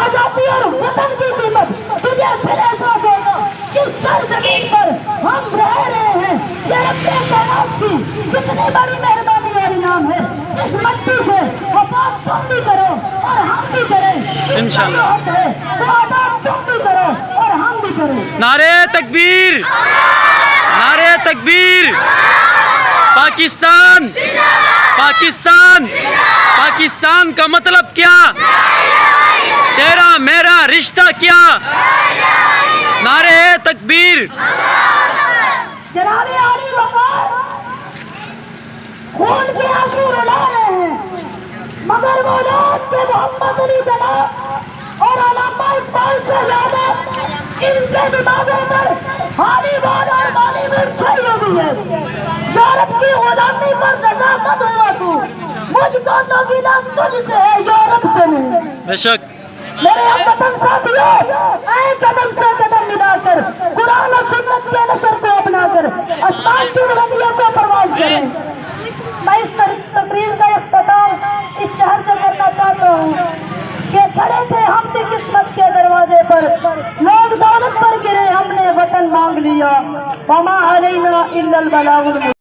آزادی اور وطن کی قیمت تجھے پھر احساس ہوگا کس سرزمین پر ہم رہ رہے ہیں. یہ رب کائنات کی کتنی بڑی مہربانی اور انعام ہے. اس مٹی سے آباد تم بھی کرو اور ہم بھی کریں. انشاءاللہ تو آباد تم بھی کرو اور ہم بھی کریں. نعرے تکبیر، نعرے تکبیر. پاکستان، پاکستان، پاکستان کا مطلب کیا؟ تیرا میرا رشتہ کیا؟ نعرے تکبیر. جناب علی وقار خون کے آنسو رلا رہے ہیں مگر وہ لوگ کے محمد علی جناب اور علامہ اقبال سے زیادہ ان کے دماغوں پر ہالی بال اور بالی ووڈ چھائی ہوئی ہے. یورپ کی غلامی پر رضا مت ہوا تو مجھ کو تو گلا تجھ سے ہے یورپ سے نہیں. بے شک. میرے ہم وطن ساتھیوں، اے قدم سے قدم ملا کر قرآن و سنت کے نشر کو اپنا کر آسمان کی بلندیوں کو پرواز کریں. میں اس تقریر کا اختتام اس شہر سے کرنا چاہتا ہوں کہ کھڑے تھے ہم بھی قسمت کے دروازے پر، لوگ دولت پر گرے ہم نے وطن مانگ لیا. وما علینا الا البلاغ.